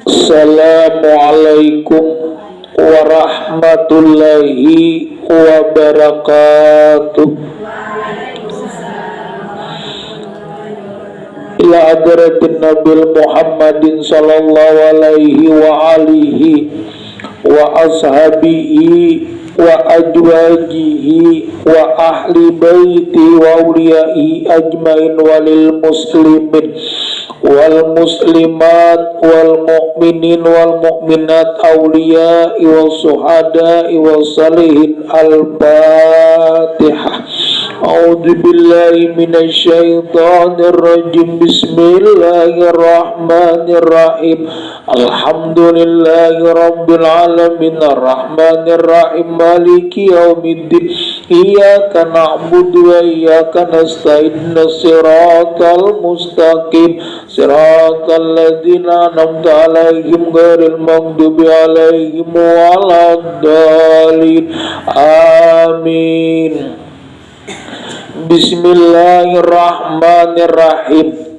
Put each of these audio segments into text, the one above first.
Assalamualaikum warahmatullahi wabarakatuh. Ila hadratin Nabil Muhammadin sallallahu alaihi wa alihi wa ashabihi wa ajwajihi wa ahli baiti wa awliyaihi ajmain walil muslimin wal muslimat wal mu'minin wal mu'minat awliya'i wa suhada'i wa salihin. Al-Fatihah. A'udzu billahi minasy syaithanir rajim. Bismillahirrahmanirrahim. Alhamdulillahi rabbil alamin arrahmanir rahim maliki yaumiddin. Iyyaka na'budu wa iyyaka nasta'in. Shiratal mustaqim siratal ladzina an'amta 'alaihim ghairil maghdubi 'alaihim waladdallin. Amin. Bismillahirrahmanirrahim.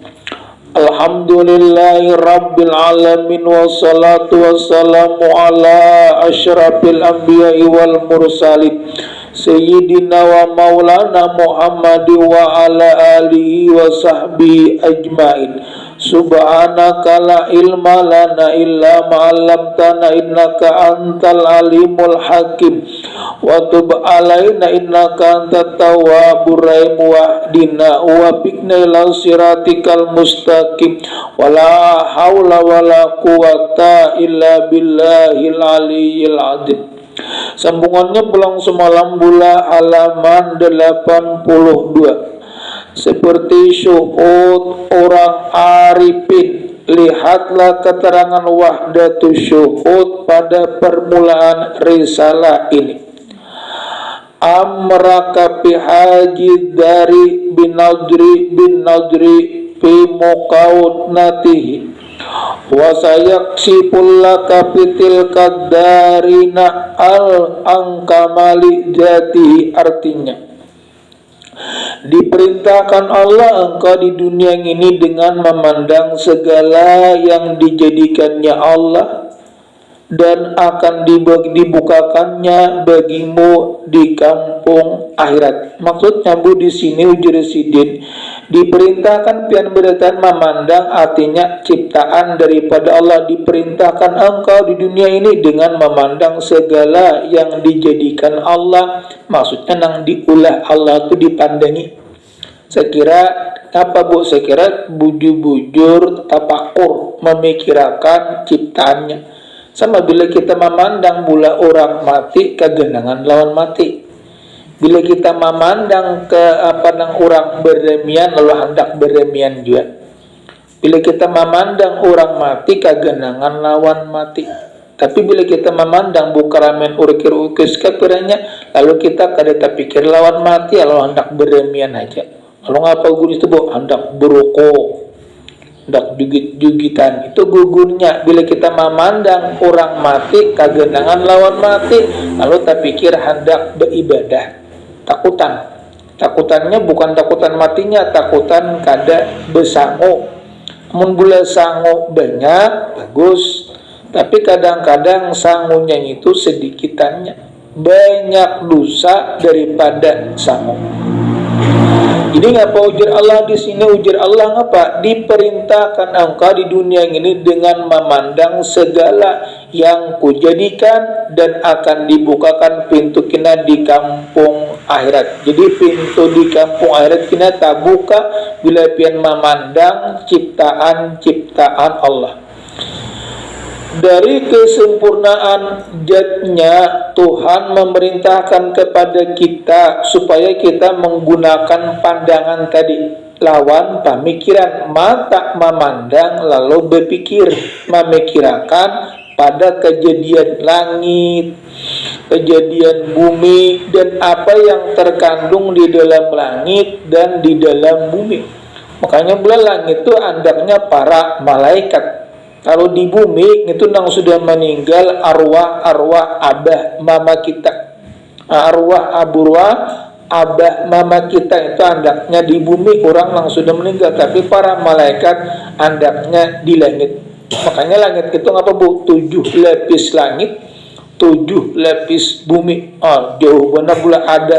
Alhamdulillahi rabbil alamin wassalatu wassalamu ala asyrafil anbiya'i wal mursalin Sayyidina wa maulana Muhammadi wa ala alihi wa sahbihi ajmain. Subhanaka la ilma lana illa ma'allamtana innaka antal alimul hakim. Wa tub alaina innaka antat tawwabur rahim. Wahdina wa biqna ila siratikal mustaqim. Wala haula wala quwata illa billahil aliyyil azim. Sambungannya pulang semalam bula halaman 82. Seperti syuhud orang arifin, lihatlah keterangan wahdatus syuhud pada permulaan risalah ini. Amraka fi haji dari bin nadri fi muqawnatihi wa sayaksiful laka fitil kadarina al angkamali jatihi. Artinya, diperintahkan Allah engkau di dunia ini dengan memandang segala yang dijadikannya Allah dan akan dibukakannya bagimu di kampung akhirat. Maksudnya bu di sini ujar sidin, diperintahkan pian beratan memandang, artinya ciptaan daripada Allah. Diperintahkan engkau di dunia ini dengan memandang segala yang dijadikan Allah. Maksudnya nang diulah Allah itu dipandangi. Saya kira apa bu? Saya kira bujur-bujur tapakur memikirkan ciptaannya. Sama bila kita memandang bula orang mati kegenangan lawan mati. Bila kita memandang ke nang orang beremian lalu hendak beremian juga. Bila kita memandang orang mati kegenangan lawan mati. Tapi bila kita memandang bukaramen urkir-ukis kepiranya, lalu kita kada terpikir lawan mati lalu hendak beremian aja. Lalu ngapa guru itu bu? Hendak beroko. Dak jugit-jugitan itu gugurnya. Bila kita memandang orang mati kagenangan lawan mati, lalu tak pikir hendak beribadah. Takutannya bukan takutan matinya, takutan kada besango. Mun bula sango banyak bagus, tapi kadang-kadang sangunya itu sedikitannya, banyak dosa daripada sango. Jadi ngapa ujar Allah di sini? Ujar Allah ngapa? Diperintahkan engkau di dunia ini dengan memandang segala yang kujadikan dan akan dibukakan pintu kina di kampung akhirat. Jadi pintu di kampung akhirat kina tak buka bila pian memandang ciptaan Allah. Dari kesempurnaan zatnya, Tuhan memerintahkan kepada kita supaya kita menggunakan pandangan tadi, lawan pemikiran. Mata memandang lalu berpikir, memikirkan pada kejadian langit, kejadian bumi, dan apa yang terkandung di dalam langit dan di dalam bumi. Makanya bulan langit itu andaknya para malaikat. Kalau di bumi itu nang sudah meninggal arwah abah mama kita, arwah abah mama kita itu andaknya di bumi orang nang sudah meninggal. Tapi para malaikat andaknya di langit. Makanya langit itu apa Bu? 7 lapis langit, 7 lapis bumi. Jauh benar pula, ada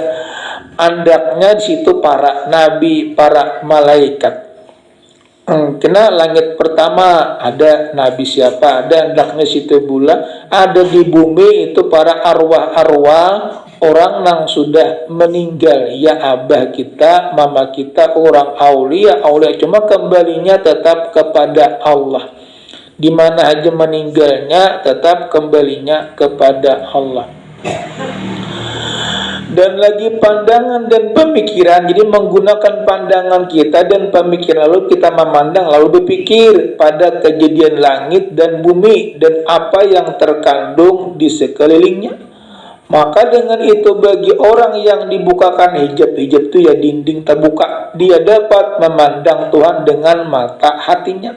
andaknya di situ para nabi, para malaikat. Kena langit pertama ada nabi siapa, ada andaknya situ pula. Ada di bumi itu para arwah-arwah orang yang sudah meninggal, ya abah kita, mama kita, orang aulia, cuma kembalinya tetap kepada Allah. Di mana aja meninggalnya tetap kembalinya kepada Allah. Dan lagi pandangan dan pemikiran, jadi menggunakan pandangan kita dan pemikiran, lalu kita memandang, lalu berpikir pada kejadian langit dan bumi dan apa yang terkandung di sekelilingnya. Maka dengan itu bagi orang yang dibukakan hijab itu ya dinding terbuka, dia dapat memandang Tuhan dengan mata hatinya.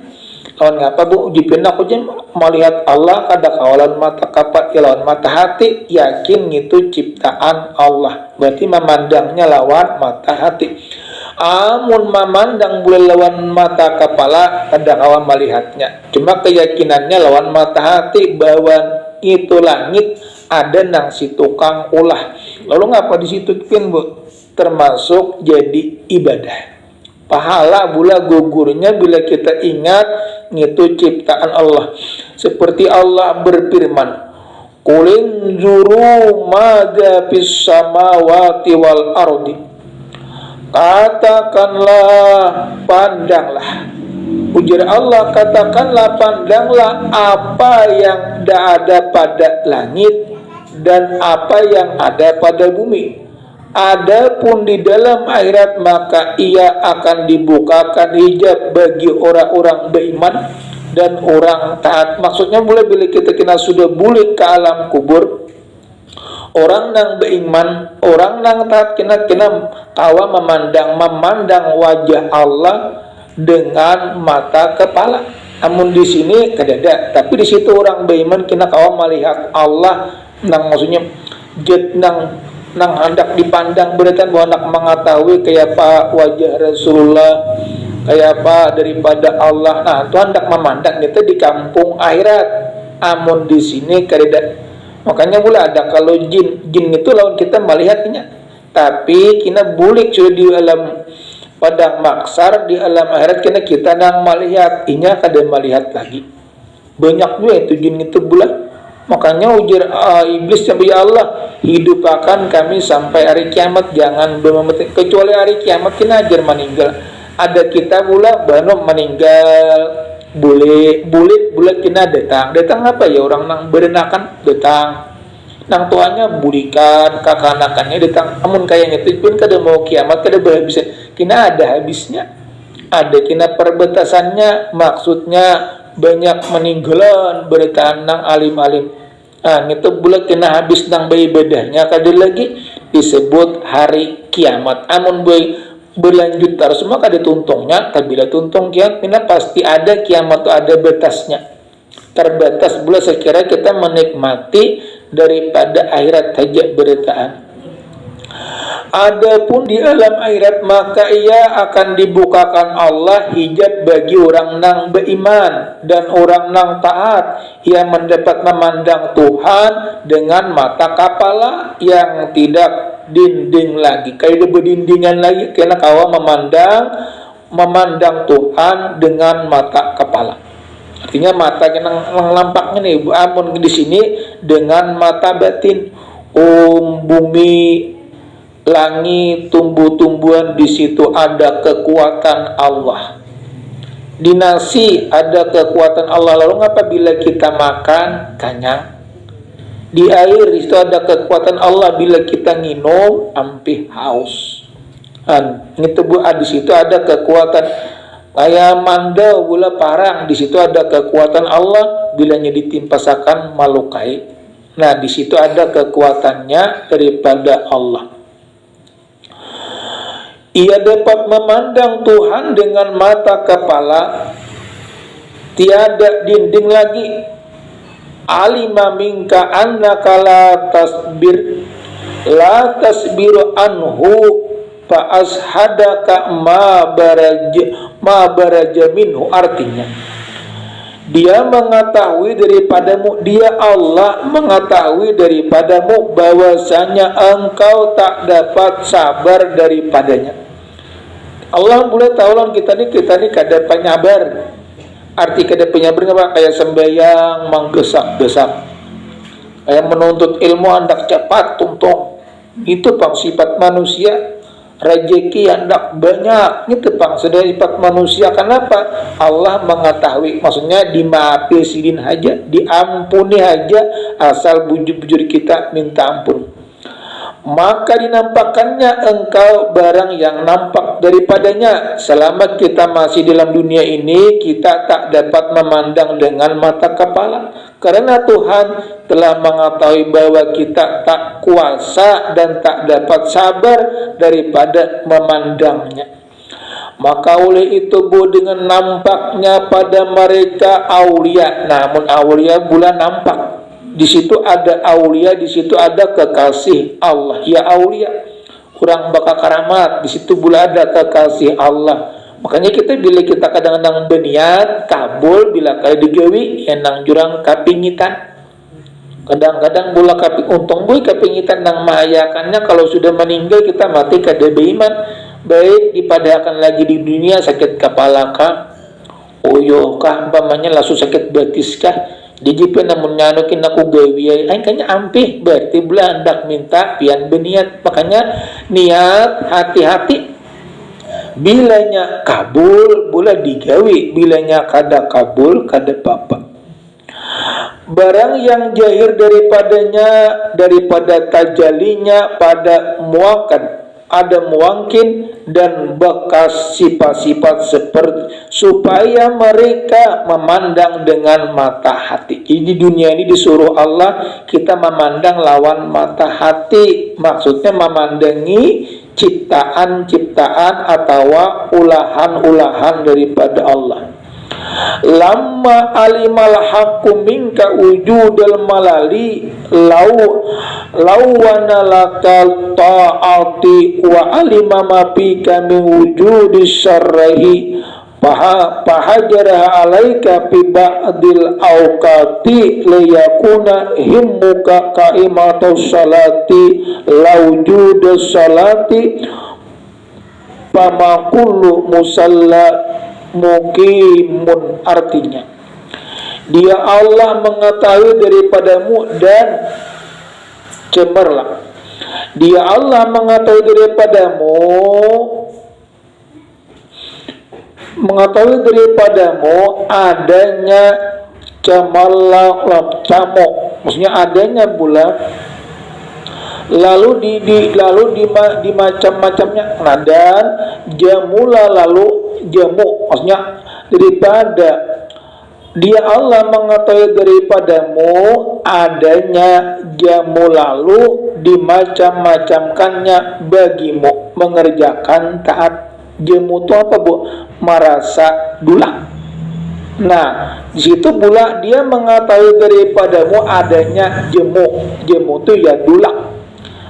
Lawan apa Bu? Dipindah aku melihat Allah kada kawalan mata kapat lawan mata hati, yakin itu ciptaan Allah. Berarti memandangnya lawan mata hati. Amun memandang boleh lawan mata kepala, kada kawan melihatnya. Cuma keyakinannya lawan mata hati bahwa itu langit ada nang si tukang ulah. Lalu ngapa di situ pin Bu? Termasuk jadi ibadah. Pahala pula gugurnya bila kita ingat itu ciptaan Allah. Seperti Allah berfirman, "Qulin zuru madza fis samawati wal ardi." Katakanlah, pandanglah. Ujar Allah, katakanlah, pandanglah apa yang ada pada langit dan apa yang ada pada bumi. Adapun di dalam akhirat maka ia akan dibukakan hijab bagi orang-orang beriman dan orang taat. Maksudnya boleh bila kita kena sudah boleh ke alam kubur, orang yang beriman, orang yang taat kena tawa memandang wajah Allah dengan mata kepala. Namun di sini kadada, tapi di situ orang beriman kena kawa melihat Allah nang maksudnya jet nang hendak dipandang, berarti bahwa hendak mengetahui kayak apa wajah Rasulullah, kayak apa daripada Allah. Nah, itu hendak memandang kita di kampung akhirat. Amun di sini kadada. Makanya pula ada kalau jin itu lawan kita melihatnya. Tapi kita bulik sudah di alam padang maksar, di alam akhirat kita nang melihat, inya kada melihat lagi. Banyak juga itu jin itu pula. Makanya ujar iblis, ya Allah, hidupkan kami sampai hari kiamat, jangan bermemetik kecuali hari kiamat kita ajar meninggal. Ada kita pula bano meninggal, boleh kita datang apa ya, orang nang berenakan datang, nang tuanya bulikan, kakanakannya datang. Amun kayaknya itu pun kada mau kiamat, kada berhabis, kina ada habisnya, ada kina perbatasannya, maksudnya banyak meninggalan berita nang alim-alim. Nah, itu bulan kena habis nang beribadahnya kada lagi disebut hari kiamat. Amun berlanjut terus maka dituntungnya, kabila tuntung kiamat kena pasti ada kiamat tu ada batasnya. Terbatas pula sekira kita menikmati daripada akhirat saja beritaan. Adapun di alam akhirat maka ia akan dibukakan Allah hijab bagi orang nang beriman dan orang nang taat. Ia mendapat memandang Tuhan dengan mata kepala yang tidak dinding lagi, kayak berdindingan lagi, karena kawa memandang Tuhan dengan mata kepala. Artinya mata yang lampaknya nih, amun di sini dengan mata batin, bumi, langit, tumbuh-tumbuhan, di situ ada kekuatan Allah. Di nasi ada kekuatan Allah. Lalu ngapa bila kita makan kenyang? Di air itu ada kekuatan Allah, bila kita minum ampih haus. Itu di situ ada kekuatan. Kayak mandau gula parang, di situ ada kekuatan Allah, bilanya ditimpasakan malukai. Nah, di situ ada kekuatannya daripada Allah. Ia dapat memandang Tuhan dengan mata kepala, tiada dinding lagi. Alima minka annaka la tasbiru anhu fa ashadaka ma baraja minhu. Artinya Dia mengetahui daripadamu, dia Allah mengetahui daripadamu bahwasanya engkau tak dapat sabar daripadanya. Allah boleh tahu lah kita ni kada penyabar. Arti kada penyabar apa? Kayak sembahyang menggesak-gesak, kayak menuntut ilmu hendak cepat tuntung. Itu pang sifat manusia. Rezeki hendak banyak, itu pang sifat manusia. Kenapa? Allah mengetahui, maksudnya dimaafi sidin aja, diampuni aja, asal bujur-bujur kita minta ampun. Maka dinampakkannya engkau barang yang nampak daripadanya. Selama kita masih dalam dunia ini, kita tak dapat memandang dengan mata kepala, karena Tuhan telah mengetahui bahwa kita tak kuasa dan tak dapat sabar daripada memandangnya. Maka oleh itu dengan nampaknya pada mereka aulia, namun aulia bulan nampak. Di situ ada aulia, di situ ada kekasih Allah. Ya aulia, kurang bakal karamat, di situ pula ada kekasih Allah. Makanya kita bila kita kadang-kadang berniat kabul, bila kali digawi enang jurang kapingitan. Kadang-kadang bola untung boy kapingitan nang mahayakannya kalau sudah meninggal kita mati kada beriman. Baik dipadakan lagi di dunia sakit kepala kah, oyo kah, umpamanya langsung sakit betis kah, dijipe namun nyanukin aku gawi ay kayaknya ampih, berarti bulan hendak minta pian berniat. Makanya niat hati-hati, bilanya kabul boleh digawi, bilanya kada kabul kada apa-apa. Barang yang jahir daripada tajalinya pada muakan, ada muangkin dan bekas sifat-sifat seperti supaya mereka memandang dengan mata hati. Jadi di dunia ini disuruh Allah kita memandang lawan mata hati, maksudnya memandangi ciptaan-ciptaan atau ulahan-ulahan daripada Allah. Lamma alimal haqqu minka wujudal malali lawana lakal ta'ati wa alima ma fika min wujudi syarrihi pahajaraha alaika fi ba'dil awqati liyakuna himmuka qaimatus salati lawujudus salati pamakullu musalla mukimun. Artinya dia Allah mengetahui daripadamu dan cemerlang. Dia Allah mengetahui daripadamu adanya cemerlang camuk, maksudnya adanya bulan lalu di macam-macamnya. Nah, dan jamula lalu jamu, maksudnya daripada dia Allah mengetahui daripadamu adanya jamu lalu dimacam-macamkannya bagimu mengerjakan taat. Jamu itu apa bu? Merasa dulak. Nah, di situ pula dia mengetahui daripadamu adanya jemu itu ya dulak,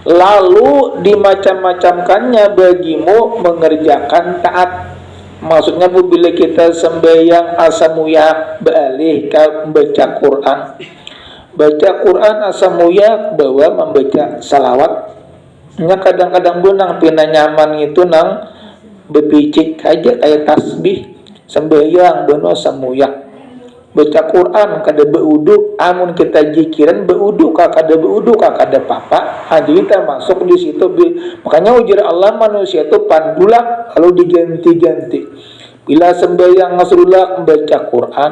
lalu dimacam-macamkannya bagimu mengerjakan taat. Maksudnya bu, bila kita sembahyang asamuyak balik membaca Quran, baca Quran asamuyak bahwa membaca salawat. Nya kadang-kadang bu nang pina nyaman itu nang bepicik aja kayak tasbih sembahyang beno samuyak. Baca Quran kada beudu, amun kita jikiran beudu kada beudu kada papa. Kita masuk di situ. Makanya ujar Allah manusia itu pandulak lalu diganti-ganti. Bila sembahyang ngasrulak membaca Quran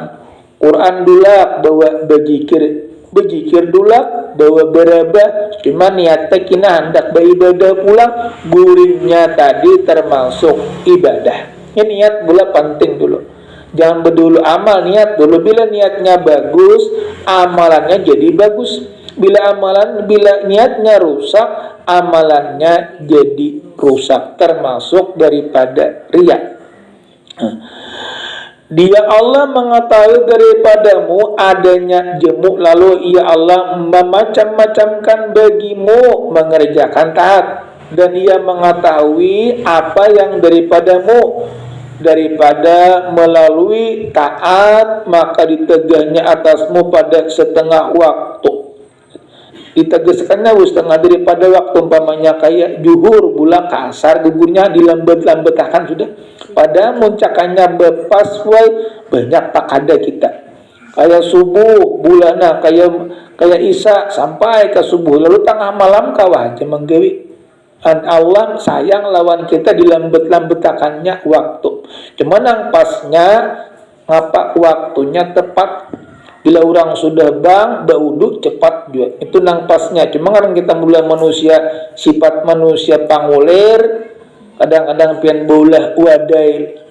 dulak bawa bejikir dulak bawa beraba. Cuma niatnya kina hendak beribadah pulang, guringnya tadi termasuk ibadah. Ini niat pula penting dulu. Jangan berdulu amal, niat dulu. Bila niatnya bagus, amalannya jadi bagus. Bila niatnya rusak, amalannya jadi rusak, termasuk daripada riya. Dia Allah mengetahui daripadamu adanya jemu, lalu ia Allah memacam-macamkan bagimu mengerjakan taat, dan ia mengetahui apa yang daripadamu daripada melalui taat, maka ditegahnya atasmu pada setengah waktu. Ditegaskannya setengah daripada waktu, umpamanya kayak juhur bulan kasar gugurnya dilambat-lambatakan sudah. Pada muncakannya bepas banyak tak ada kita. Kayak subuh bulana kayak isya sampai ke subuh, lalu tengah malam kawah aja menggawi. Allah sayang lawan kita dilambat-lambatakannya waktu. Cuman yang pasnya ngapa waktunya tepat. Bila orang sudah baudu cepat juga. Itu nang pasnya. Cuma kan kita mulai manusia, sifat manusia pangulir, kadang-kadang pian bolah wadai.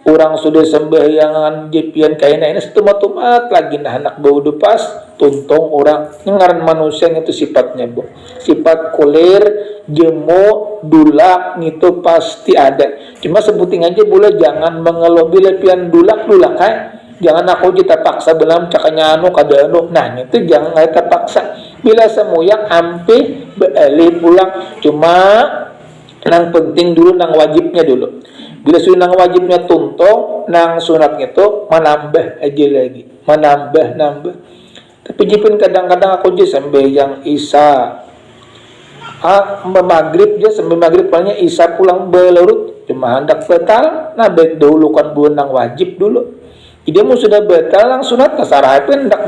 Orang sudah sembahyangan jepian kaina ini setumat-tumat lagi nah anak baudu pas tuntung orang. Ngaran manusia itu sifatnya, Bu. Sifat kulir, jemu, dulak itu pasti ada. Cuma sebuting aja boleh jangan mengeluh bila pian dulak kayak jangan aku kita paksa belam cakanya kada anu. Nah, itu jangan kita paksa. Bila semuyang ampe balik pulang. Cuma nang penting dulu nang wajibnya dulu. Bila sudah nang wajibnya tuntung, nang sunat itu menambah aja lagi. Menambah. Tapi jipun kadang-kadang aku je sembahyang isya. Maghrib je sampai maghrib palingnya isya pulang belarut. Cuma hendak batal, nah baik dahulu kan bulan nang wajib dulu. Dia mau sudah batal langsung sunat kasarapin hendak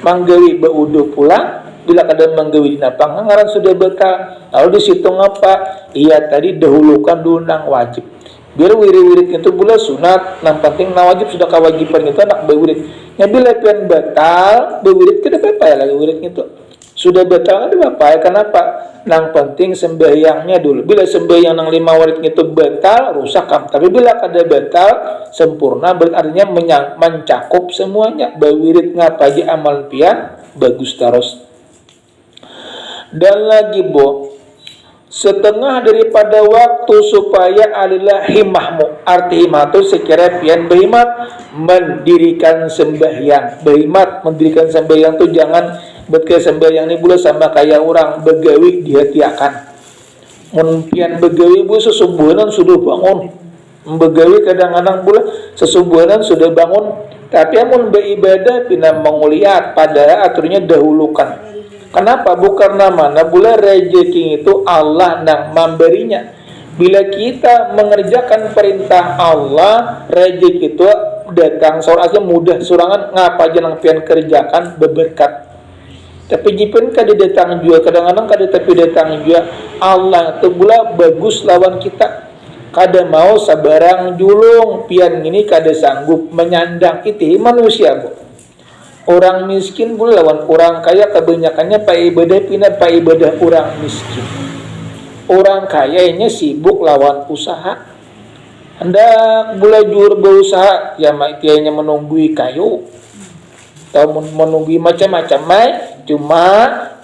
manggawi baudu pulang. Bila kadang manggawi di napang ngaran sudah batal. Lalu disitu ngapa? Iya tadi dahulukan dulu nang wajib. Biar wirid-wirid itu pula sunat, nang penting nang wajib sudah kewajiban itu anak berwirid. Ya bila pian batal, berwirid ke apa ya lagi wirid itu. Sudah batal ada apa ya? Kenapa? Nang penting sembahyangnya dulu. Bila sembahyang nang 5 wirid itu batal, rusak kam. Tapi bila kada batal sempurna, berarti mencakup semuanya. Berwirid ngapa aja amal pian bagus terus. Dan lagi setengah daripada waktu supaya adalah himahmu. Arti himah itu sekira pian berhimat mendirikan sembahyang. Berhimat mendirikan sembahyang itu jangan betul sembahyang ini pula sama kayak orang begawi dihati-akan. Pian begawi bu sesubuhanan sudah bangun. Begawi kadang-kadang pula sesubuhanan sudah bangun. Tapi amun beribadah pina menguliat pada aturnya dahulukan. Kenapa? Bukan mana boleh rezeki itu Allah nang memberinya. Bila kita mengerjakan perintah Allah, rezeki itu datang seorang mudah surangan ngapa aja nang pian kerjakan beberkat. Tapi jipun kada datang juga kadang-kadang kada tapi datang juga Allah itu pula bagus lawan kita. Kada mau sabarang julung pian ini kada sanggup menyandang itu manusia, Bu. Orang miskin pun lawan orang kaya kebanyakannya pak ibadah orang miskin. Orang kayanya sibuk lawan usaha. Hendak mulai jur berusaha ya tianya menunggui kayu atau menunggui macam-macam cuma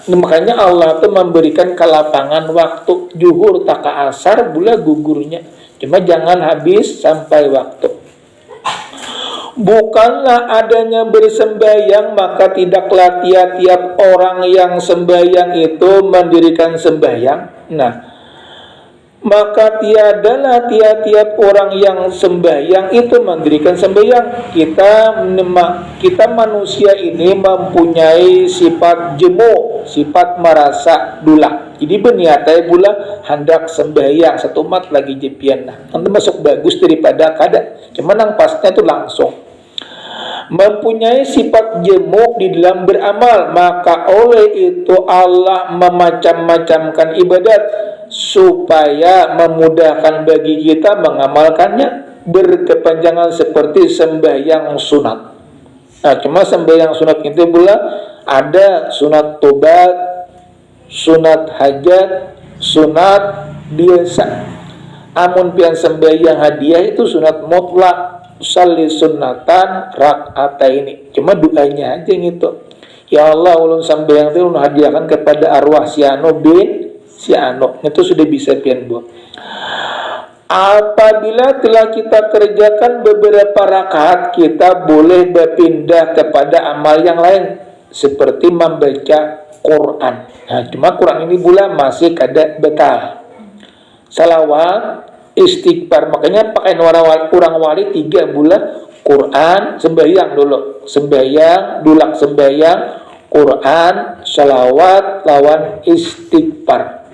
makanya Allah tuh memberikan kelapangan waktu juhur taka asar bula gugurnya. Cuma jangan habis sampai waktu. Bukanlah adanya bersembahyang maka tidaklah tiap-tiap orang yang sembahyang itu mendirikan sembahyang. Nah, maka tiadalah tiap-tiap orang yang sembahyang itu mendirikan sembahyang. Kita manusia ini mempunyai sifat jemu, sifat merasa dulak. Jadi berniatai pula hendak sembahyang satu mat lagi jepian. Nah, nanti masuk bagus daripada kada. Cuma nang pasnya itu langsung. Mempunyai sifat jemuk di dalam beramal, maka oleh itu Allah memacam-macamkan ibadat supaya memudahkan bagi kita mengamalkannya berkepanjangan seperti sembahyang sunat. Nah, cuma sembahyang sunat itu pula ada sunat tobat, sunat hajat, sunat biasa. Amun pian sembahyang hadiah itu sunat mutlak. Salli sunnatan rak'ataini. Cuma doanya aja gitu. Ya Allah, ulun sambayang itu ulun hadiahkan kepada arwah si anu bin si anu. Itu sudah bisa pian Bu. Apabila telah kita kerjakan beberapa rakaat, kita boleh berpindah kepada amal yang lain seperti membaca Quran. Nah, cuma Quran ini pula masih kada betal. Salawat istighfar. Makanya pakai orang wali 3 bulan Quran, sembahyang dulu, sembahyang, dulak sembahyang, Quran, salawat lawan istighfar.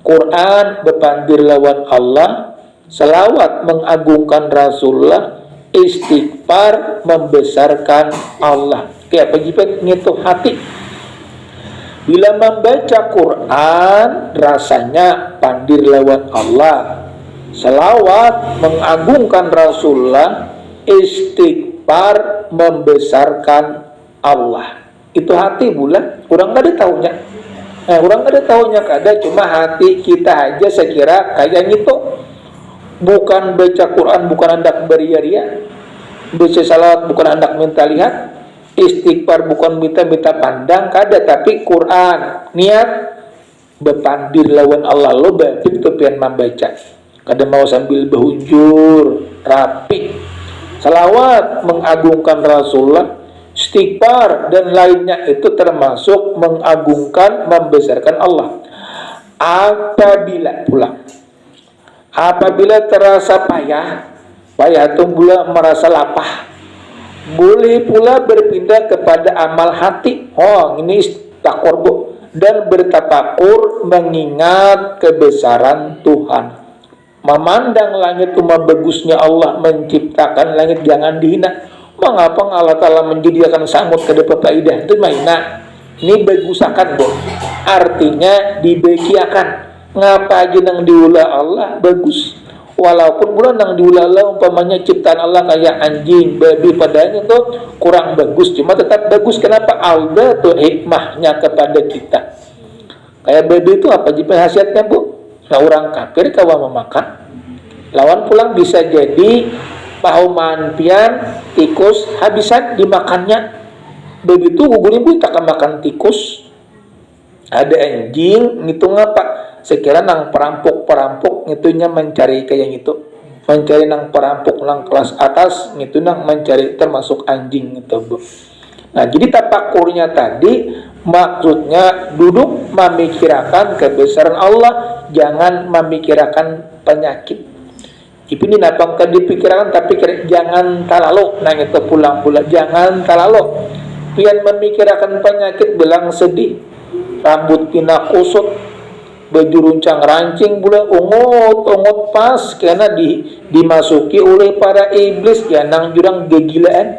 Quran bepandir lawan Allah, salawat mengagungkan Rasulullah, istighfar membesarkan Allah. Kayak begitu ngitu hati. Bila membaca Quran rasanya pandir lawan Allah, salawat mengagungkan Rasulullah, istighfar membesarkan Allah. Itu hati bulan, orang gak ada taunya. Orang gak ada taunya kada, cuma hati kita aja sekira kayak gitu. Bukan baca Quran, bukan hendak beria-ria, baca salawat bukan hendak minta lihat, istighfar bukan minta pandang kada, tapi Quran niat bepandir lawan Allah, lo batik tu pian membaca. Kada mau sambil berhujur, rapi. Salawat mengagungkan Rasulullah, istighfar dan lainnya itu termasuk mengagungkan, membesarkan Allah. Apabila terasa payah itu pula merasa lapah, boleh pula berpindah kepada amal hati. Ini takur bu, dan bertafakur mengingat kebesaran Tuhan. Memandang langit cuma bagusnya Allah menciptakan langit, jangan dihina. Mengapa Allah Ta'ala menjadikan samut ke depan faidah itu mainan. Ini bagusakan bu, artinya dibekiakan. Ngapa aja nang diulah Allah bagus. Walaupun bulan nang diulah Allah umpamanya ciptaan Allah kayak anjing, babi, padanya tuh kurang bagus, cuma tetap bagus. Kenapa? Allah tuh hikmahnya kepada kita. Kayak babi itu apa jipa khasiatnya bu? Nah orang kafir kawan memakan, lawan pulang bisa jadi pauman pian tikus habisan dimakannya. Begitu gugurin bu tak makan tikus. Ada anjing ngitung apa? Sekira nang perampok ngitunya mencari kayak gitu, mencari nang perampok nang kelas atas gitu, nang mencari termasuk anjing gitu bu. Nah jadi tapakurnya tadi maksudnya duduk memikirkan kebesaran Allah, jangan memikirkan penyakit. Ini napang kan dipikirkan, tapi jangan terlalu. Nah itu pulang jangan terlalu. Pian memikirkan penyakit belang sedih, rambut pina kusut, baju runcang rancing pula ungut pas karena dimasuki oleh para iblis ya nang jurang kegilaan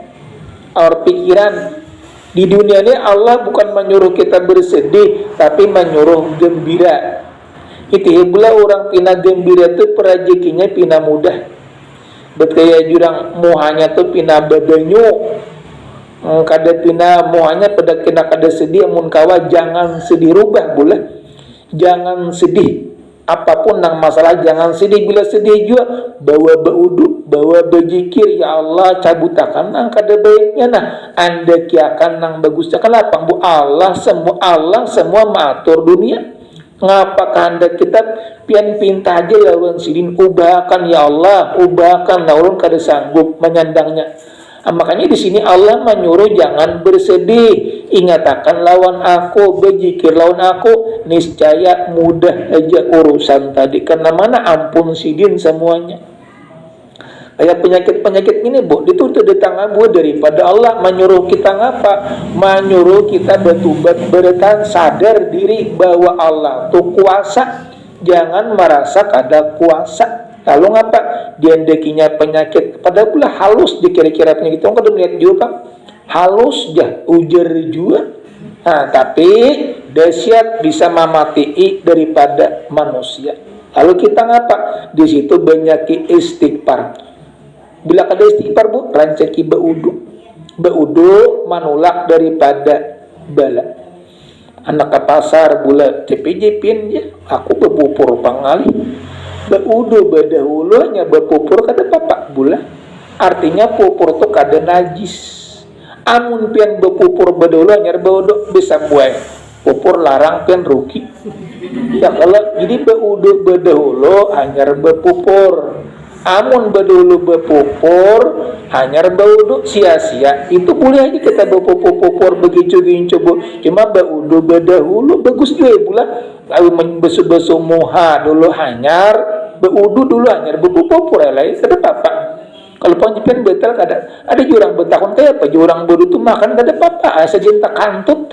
our pikiran. Di dunia ini Allah bukan menyuruh kita bersedih, tapi menyuruh gembira. Itu pula orang pina gembira itu rezekinya pina mudah. Betaya jurang muhanya tu pina badanyu, kada pina muhanya pada kena kada sedih. Mun kawa jangan sedih, rubah boleh. Jangan sedih, apapun nang masalah jangan sedih. Bila sedih juga bawa beuduk, bawa berzikir, ya Allah cabutakan nang kada baiknya nah, anda kiakan nang bagusnya. Kenapa bu? Allah semua mengatur dunia. Ngapakah anda kita pian pinta aja lawan sidin, ubahkan ya Allah, ubahkan lawan kada sanggup menyandangnya. Makanya di sini Allah menyuruh jangan bersedih, ingatakan lawan aku, berzikir lawan aku, niscaya mudah aja urusan tadi. Karena mana ampun sidin semuanya. Kayak penyakit-penyakit ini bu, itu datang bu daripada Allah menyuruh kita ngapa? Menyuruh kita bertobat, bertahan, sadar diri bahwa Allah tuh kuasa, jangan merasa kada kuasa. Lalu ngapa? Diandekinya penyakit, pada pula halus dikira-kira penyakit. Orang kada melihat juga halus jah, ujar juga. Nah, tapi dahsyat bisa memati daripada manusia. Lalu kita ngapa? Di situ banyak istighfar. Bila kada istighfar bu, rancaki beuduk manulak daripada bala. Anak ke pasar bula cepin ya, aku bepupur pangali. Beudu bedahulunya bepupur kada papak bula. Artinya pupur tu kada najis. Amun pian bepupur bedahulunya beudu bisa buai. Pupur larang pian rugi. Ya kalau jadi beudu bedahulu hanya bepupur. Amun bedulu bepupur hanya beudu sia-sia. Itu boleh aja kita bepupur begitu bu. Cuma beudu bedahulu bagus juga pula. Lalu besu-besu muha dulu hanyar beudu dulu hanya bubu popur lain kada apa kalau panjipan betal kada ada jurang betahun kayak apa jurang bodoh tu makan kada apa sejentak kantut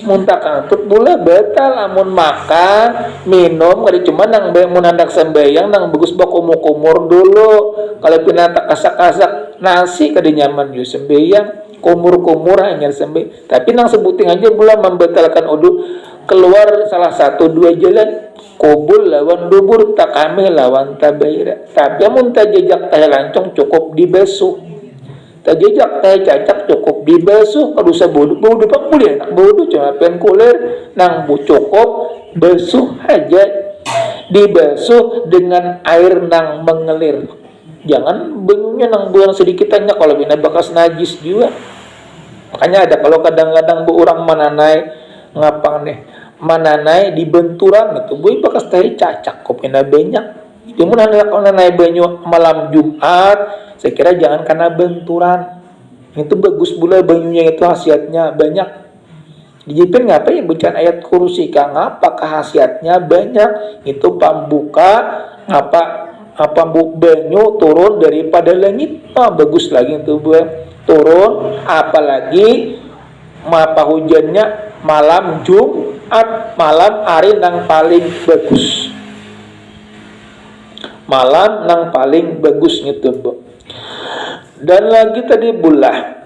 muntah kantut pula betal amun makan minum kada cuma nang mun hendak sembayang nang bagus bakumur dulu kalau pinata kasak-kasak nasi kada nyaman yo sembayang kumur hanya sembayang tapi nang sebuting aja pula membatalkan udu keluar salah satu dua jalan kubul lawan dubur takame lawan tabaira tapi amun tajejak teh lancong cukup dibasuh tajejak teh cacak cukup dibasuh kalau bodoh pak boleh nak bodoh cuma pen kulir nang bu cukup basuh aja dibasuh dengan air nang mengalir jangan benunya nang buang sedikit aja kalau bina bekas najis juga makanya ada kalau kadang-kadang bu orang mananai ngapang nih mananai di benturan itu boy bekas teh cacak kopina banyak itu mun nanai banyu malam Jumat saya kira jangan karena benturan itu bagus pula banyunya itu khasiatnya banyak dijipin ngapa yang bacaan ayat kursi kang apa khasiatnya banyak itu pambuka apa banyu turun daripada langit bagus lagi itu turun apalagi mapa hujannya malam Jumat malam hari nang paling bagus malam nang paling bagus gitu Bu dan lagi tadi bulah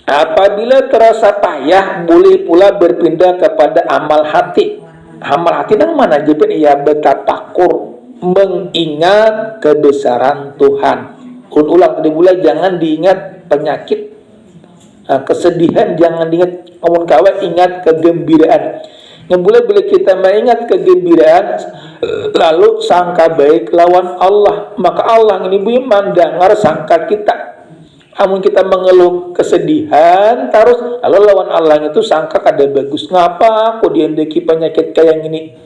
apabila terasa payah boleh pula berpindah kepada amal hati nang mana jepin ia bertafakur mengingat kebesaran Tuhan ulang tadi bulah jangan diingat penyakit kesedihan jangan diingat ngomong kawan ingat kegembiraan yang boleh bila kita mengingat kegembiraan lalu sangka baik lawan Allah maka Allah ini bu mandangar sangka kita amun kita mengeluh kesedihan terus lalu lawan Allah itu sangka kada bagus ngapa kok diandeki penyakit kayak gini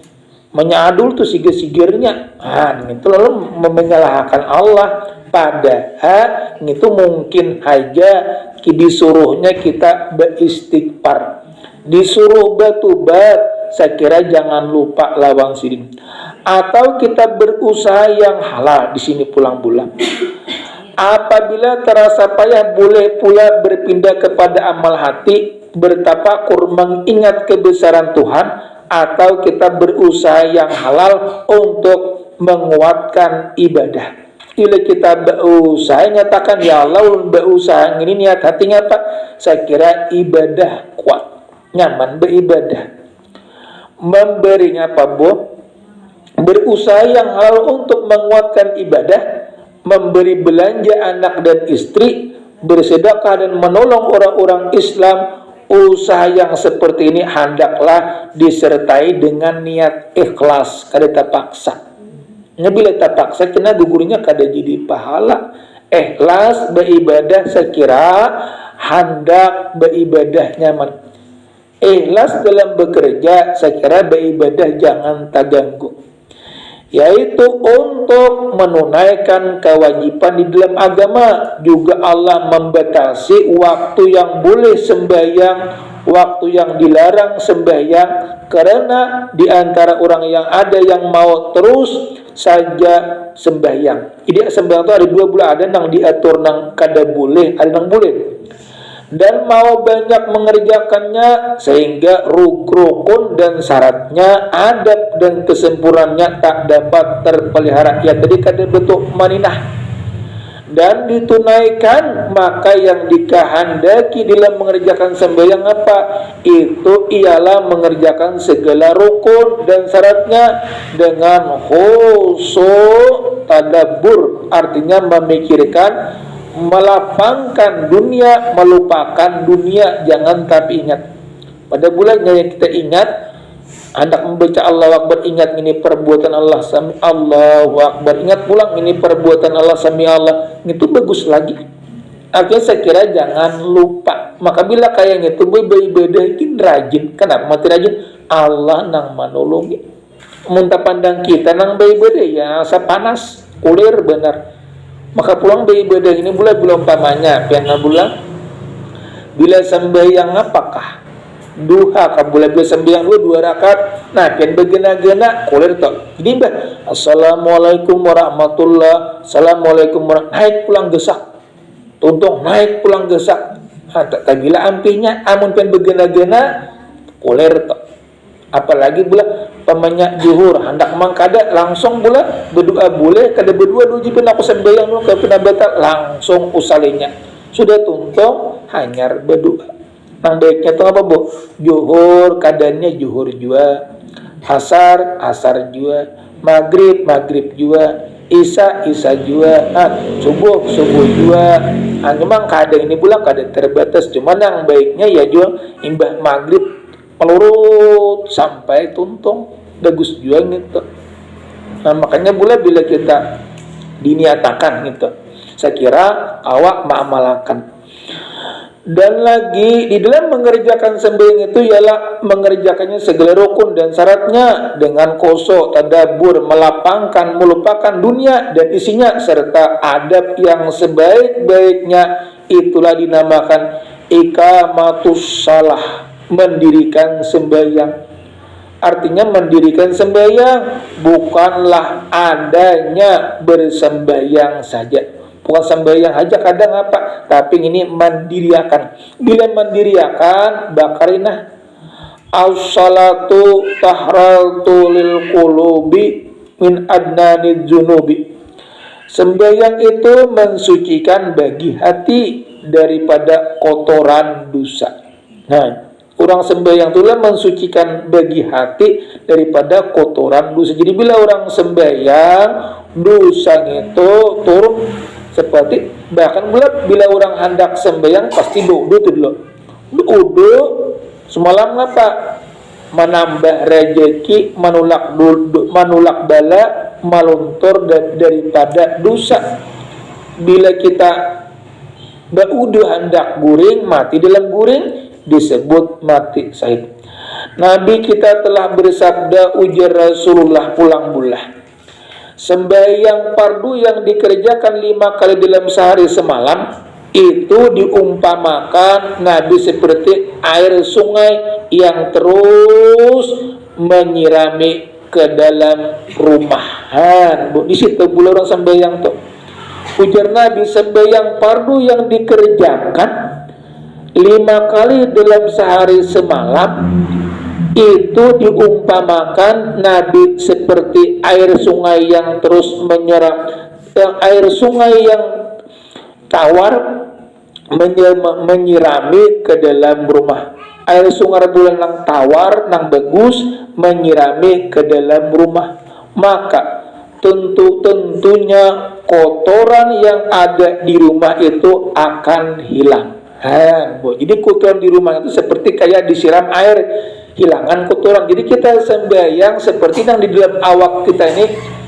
menyadul tuh sigir-sigirnya itu lalu menyalahkan Allah padahal itu mungkin aja disuruhnya kita beristighfar disuruh batubat saya kira jangan lupa lawang sidin atau kita berusaha yang halal di sini pulang bulan apabila terasa payah boleh pula berpindah kepada amal hati bertafakur mengingat kebesaran Tuhan atau kita berusaha yang halal untuk menguatkan ibadah bila kita berusaha nyatakan ya Allah berusaha ini niat hatinya apa saya kira ibadah kuat nyaman beribadah memberinya apa Bu berusaha yang halal untuk menguatkan ibadah memberi belanja anak dan istri bersedekah dan menolong orang-orang Islam usaha yang seperti ini hendaklah disertai dengan niat ikhlas kada terpaksa bila tak paksa kena gugurnya kada jadi pahala ikhlas beribadah saya kira hendak beribadah nyaman ikhlas dalam bekerja saya kira beribadah jangan terganggu yaitu untuk menunaikan kewajiban di dalam agama juga Allah membatasi waktu yang boleh sembahyang waktu yang dilarang sembahyang karena di antara orang yang ada yang mau terus saja sembahyang. Jadi sembahyang itu ada dua bulan ada yang diatur nang kada boleh, ada yang boleh. Dan mau banyak mengerjakannya sehingga rukun dan syaratnya adab dan kesempurnaannya tak dapat terpelihara. Ya tadi kada bentuk maninah. Dan ditunaikan maka yang dikehendaki dalam mengerjakan sembahyang apa? Itu ialah mengerjakan segala rukun dan syaratnya dengan khusyuk tadabbur, artinya memikirkan, melapangkan dunia, melupakan dunia, jangan tapi ingat. Pada bulannya yang kita ingat hendak membaca Allahu Akbar, ingat ini perbuatan Allah, sami Allahu Akbar, ingat pulang ini perbuatan Allah, sami Allah, itu bagus lagi. Artinya saya kira jangan lupa. Maka bila kayak gitu beribadah itu rajin. Kenapa mati rajin? Allah nang manolongi. Muntah pandang kita nang beribadah ya sepanas kulir benar. Maka pulang beribadah ini belum pamannya, piana bulan bila sembahyang apakah duha kabula bila sembahyang dua rakaat nah pian begena-gena kulir tok jadi bah assalamualaikum warahmatullah assalamualaikum naik pulang gesak tuntung naik pulang gesak tak gila ampinya amun pian begena-gena kulir tok apalagi pula pemenyak juhur hendak mangkada langsung pula berdoa boleh kada berdua duji pun aku sembahyang lu ke pina batal langsung usalinya sudah tuntung hanyar berdoa nang baiknya itu apa bu juhur kadannya juhur jua asar jua maghrib jua isya jua subuh jua memang kadang ini pula kadang terbatas cuman yang baiknya ya jua imbah maghrib pelurut sampai tuntung bagus juga gitu. Nah makanya bila kita diniatakan gitu, saya kira awak mengamalkan. Dan lagi di dalam mengerjakan sembahyang itu ialah mengerjakannya segala rukun dan syaratnya dengan khusyuk, tadabbur, melapangkan, melupakan dunia dan isinya serta adab yang sebaik-baiknya itulah dinamakan iqamatus shalah. Mendirikan sembahyang artinya mendirikan sembahyang bukanlah adanya bersembahyang saja bukan sembahyang aja kadang apa tapi ini mendiriakan bila mendiriakan bakarinah as-salatu tahratu lil qulubi min adnanid junubi sembahyang itu mensucikan bagi hati daripada kotoran dosa nah orang sembahyang itulah mensucikan bagi hati daripada kotoran dosa. Jadi bila orang sembahyang dosa itu turun seperti bahkan bila orang hendak sembahyang pasti doa dulu. Doa semalam apa? Menambah rezeki, menolak bala, meluntur daripada dosa. Bila kita berwudu hendak guring mati dalam guring disebut mati syahid. Nabi kita telah bersabda ujar Rasulullah pulang bulah sembahyang fardu yang dikerjakan 5 kali dalam sehari semalam itu diumpamakan Nabi seperti air sungai yang terus menyirami ke dalam rumahan. Di situ pula orang sembahyang tuh. Ujar Nabi sembahyang fardu yang dikerjakan 5 kali dalam sehari semalam itu diumpamakan Nabi seperti air sungai yang terus menyerap air sungai yang tawar menyirami ke dalam rumah air sungai bulan yang tawar yang bagus menyirami ke dalam rumah maka tentunya kotoran yang ada di rumah itu akan hilang. Jadi kotoran di rumah itu seperti kayak disiram air, hilangan kotoran. Jadi kita sembahyang seperti yang di dalam awak kita ini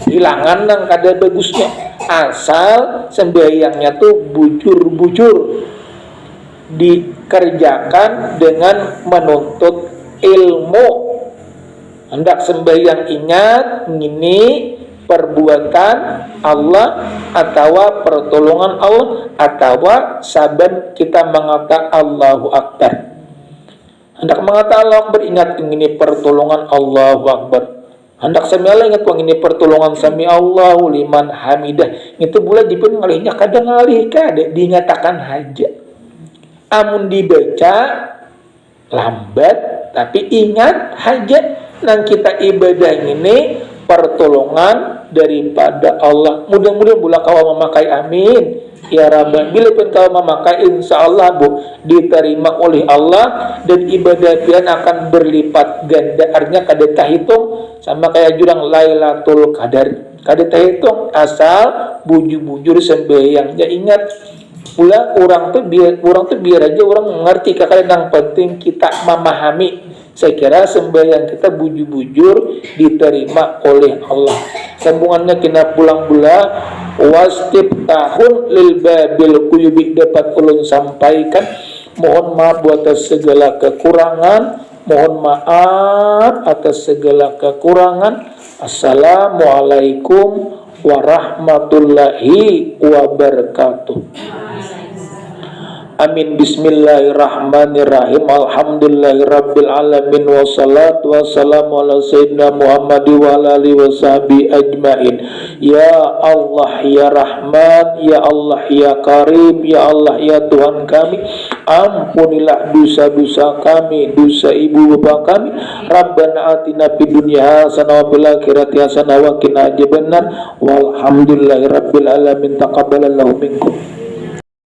hilangan yang kada bagusnya. Asal sembahyangnya tuh bujur-bujur dikerjakan dengan menuntut ilmu. Hendak sembahyang ingat ini perbuatan Allah atau pertolongan Allah atau saban kita mengata Allahu Akbar. Hendak mengata Allah Akbar ingat ini pertolongan Allahu Akbar. Hendak sami Allah ingat ini pertolongan sami Allahu liman hamidah. Itu pula dipun ngalihnya kadang ngalih kada dinyatakan haja. Amun dibaca lambat tapi ingat hajat nang kita ibadah ini pertolongan daripada Allah. Mudah-mudahan bulan kau memakai amin ya Rabbal. Bila pun kau memakai insyaallah diterima oleh Allah dan ibadah pian akan berlipat ganda. Artinya kada tahitung sama kayak jurang Lailatul Qadar. Kada tahitung asal bujur-bujur sembahyangnya ingat pula orang tuh biar aja orang mengerti kakak yang penting kita memahami. Saya kira sembahyang kita bujur-bujur diterima oleh Allah. Sambungannya kena pulang bula wastib tahun lil babil kuyubi dapat ulun sampaikan. Mohon maaf atas segala kekurangan. Mohon maaf atas segala kekurangan. Assalamualaikum warahmatullahi wabarakatuh. Amin. Bismillahirrahmanirrahim. Alhamdulillahirabbil alamin wassalatu wassalamu ala sayyidina Muhammad wa ala alihi washabihi ajmain. Ya Allah ya Rahman, ya Allah ya Karim, ya Allah ya Tuhan kami, ampunilah dosa-dosa kami, dosa ibu bapak kami. Rabbana atina fid dunya hasanah wa fil akhirati hasanah wa qina adzabannar. Walhamdulillahirabbil alamin. Taqabbalallahu minkum.